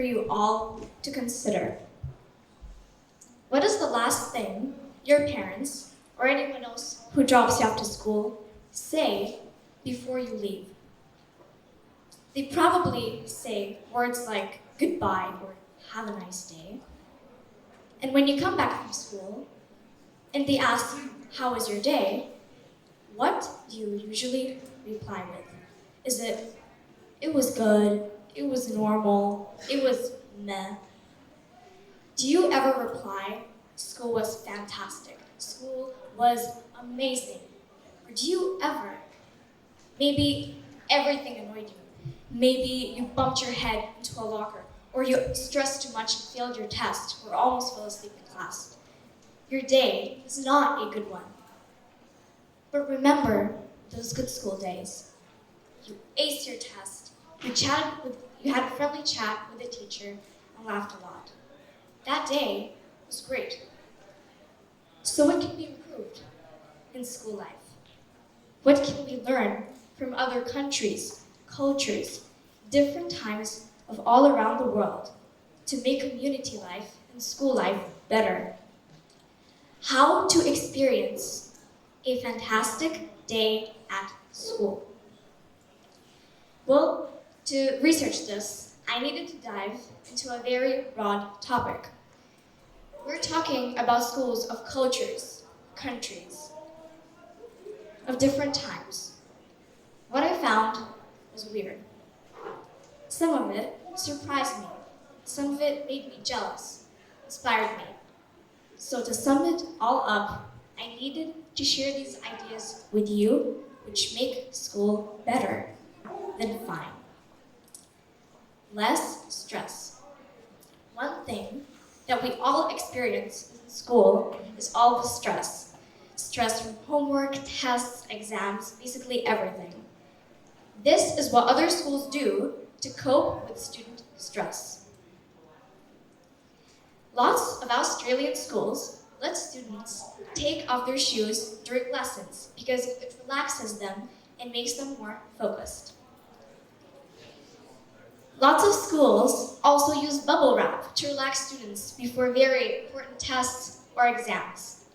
for you all to consider. What is the last thing your parents or anyone else who drops you off to school say before you leave? They probably say words like goodbye or have a nice day. And when you come back from school and they ask, how was your day? What do you usually reply with? Is it was good, it was normal, it was meh? Do you ever reply, school was fantastic, school was amazing? Or do you ever, maybe everything annoyed you, maybe you bumped your head into a locker, or you stressed too much and failed your test, or almost fell asleep in class. Your day is not a good one. But remember those good school days. You aced your test, you had a friendly chat with the teacher, and laughed a lot. That day was great. So what can be improved in school life? What can we learn from other countries, cultures, different times of all around the world to make community life and school life better? How to experience a fantastic day at school? Well, to research this, I needed to dive into a very broad topic. We're talking about schools of cultures, countries, of different times. What I found was weird. Some of it surprised me. Some of it made me jealous, inspired me. So to sum it all up, I needed to share these ideas with you, which make school better than fine. Less stress. One thing that we all experience in school is all the stress. Stress from homework, tests, exams, basically everything. This is what other schools do to cope with student stress. Lots of Australian schools let students take off their shoes during lessons because it relaxes them and makes them more focused. Lots of schools also use bubble wrap to relax students before very important tests or exams.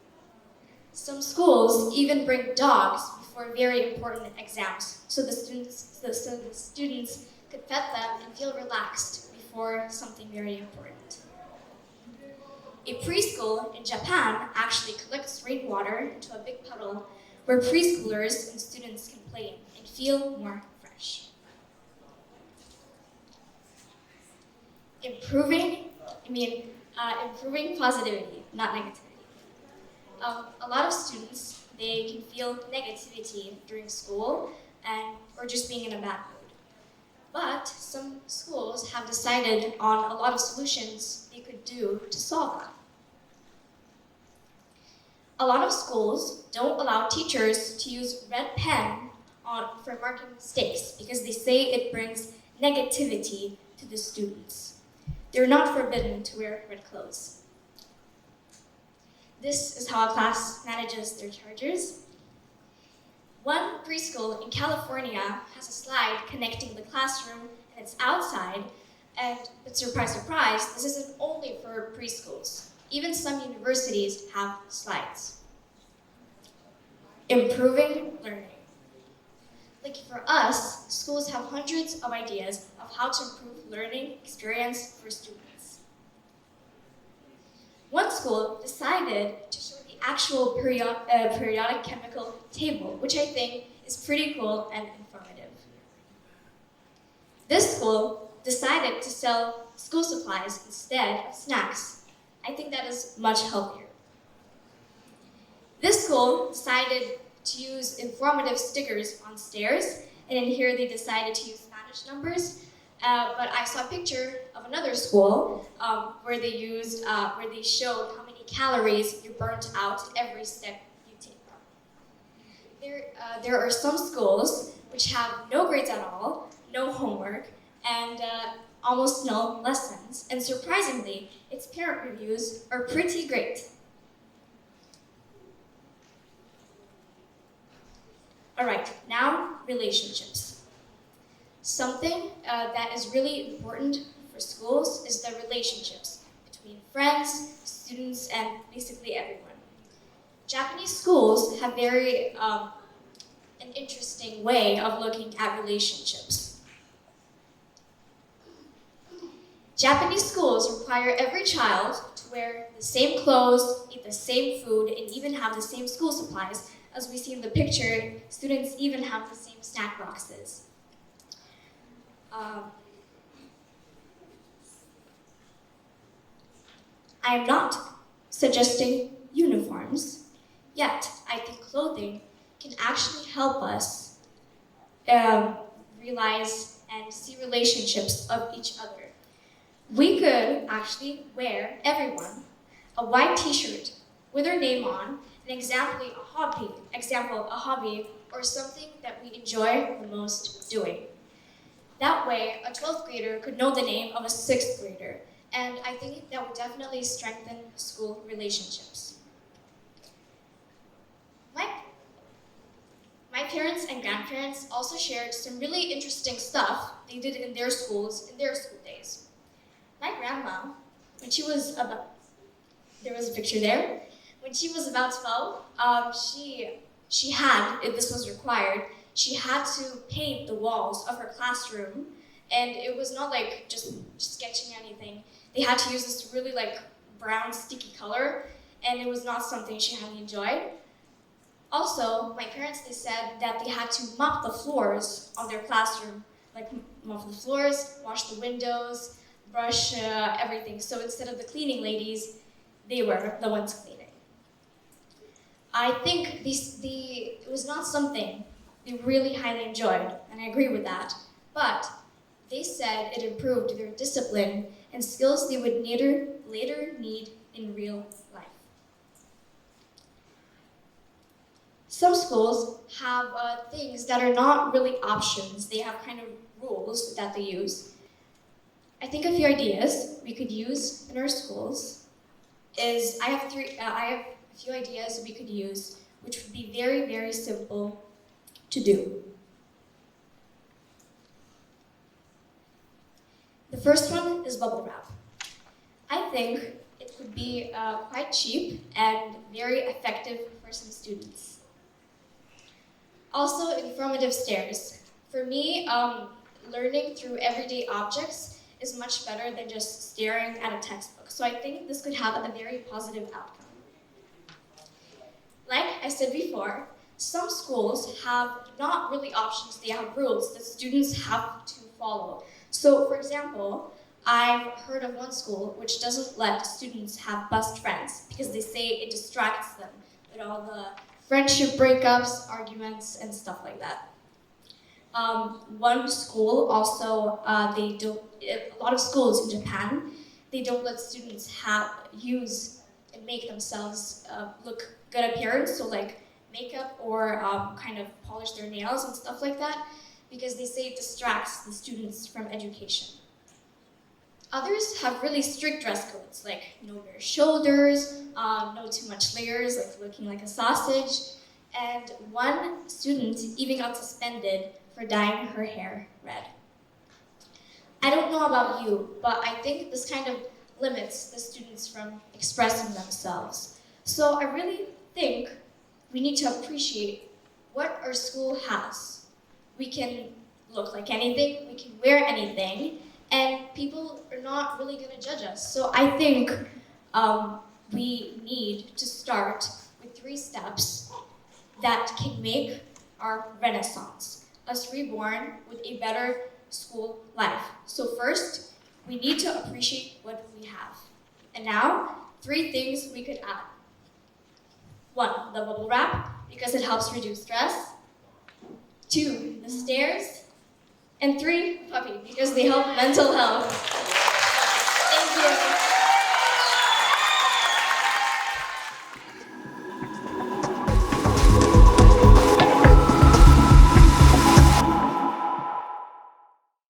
Some schools even bring dogs before very important exams so the students could pet them and feel relaxed before something very important. A preschool in Japan actually collects rainwater into a big puddle where preschoolers and students can play in and feel more fresh. Improving positivity, not negativity. A lot of students, they can feel negativity during school or just being in a bad mood. But some schools have decided on a lot of solutions they could do to solve that. A lot of schools don't allow teachers to use red pen for marking mistakes because they say it brings negativity to the students. They're not forbidden to wear red clothes. This is how a class manages their charges. One preschool in California has a slide connecting the classroom and it's outside, but surprise, surprise, this isn't only for preschools. Even some universities have slides. Improving learning. Like for us, schools have hundreds of ideas of how to improve learning experience for students. One school decided to show the actual periodic chemical table, which I think is pretty cool and informative. This school decided to sell school supplies instead of snacks. I think that is much healthier. This school decided to use informative stickers on stairs, and in here they decided to use Spanish numbers. But I saw a picture of another school where they showed how many calories you burnt out every step you take. There are some schools which have no grades at all, no homework, and almost no lessons. And surprisingly, its parent reviews are pretty great. All right, now relationships. Something that is really important for schools is the relationships between friends, students, and basically everyone. Japanese schools have an interesting way of looking at relationships. Japanese schools require every child to wear the same clothes, eat the same food, and even have the same school supplies. As we see in the picture, students even have the same snack boxes. I am not suggesting uniforms, yet I think clothing can actually help us realize and see relationships of each other. We could actually wear, everyone, a white t-shirt with our name on, an example, a hobby, or something that we enjoy the most doing. That way, a 12th grader could know the name of a 6th grader, and I think that would definitely strengthen school relationships. My parents and grandparents also shared some really interesting stuff they did in their schools in their school days. My grandma, when she was about, there was a picture there, when she was about 12, she had, if this was required, she had to paint the walls of her classroom, and it was not like just sketching anything. They had to use this really like brown sticky color, and it was not something she had enjoyed. Also, my parents, they said that they had to mop the floors of their classroom, like mop the floors, wash the windows, brush everything. So instead of the cleaning ladies, they were the ones cleaning. I think it was not something they really highly enjoyed, and I agree with that, but they said it improved their discipline and skills they would later need in real life. Some schools have things that are not really options. They have kind of rules that they use. I think a few ideas we could use in our schools is, I have a few ideas we could use, which would be very, very simple to do. The first one is bubble wrap. I think it would be quite cheap and very effective for some students. Also, informative stares. For me, learning through everyday objects is much better than just staring at a textbook. So I think this could have a very positive outcome. Like I said before, some schools have not really options, they have rules that students have to follow. So, for example, I've heard of one school which doesn't let students have best friends because they say it distracts them with all the friendship breakups, arguments, and stuff like that. One school also, a lot of schools in Japan, they don't let students use and make themselves look good appearance, so like makeup or kind of polish their nails and stuff like that, because they say it distracts the students from education. Others have really strict dress codes, like no bare shoulders, no too much layers, like looking like a sausage, and one student even got suspended for dyeing her hair red. I don't know about you, but I think this kind of limits the students from expressing themselves. So I really think we need to appreciate what our school has. We can look like anything, we can wear anything, and people are not really going to judge us. So I think we need to start with 3 steps that can make our renaissance, us reborn with a better school life. So first, we need to appreciate what we have. And now, 3 things we could add. 1, the bubble wrap, because it helps reduce stress. 2, the stairs. And 3, puppy, because they help mental health. Thank you.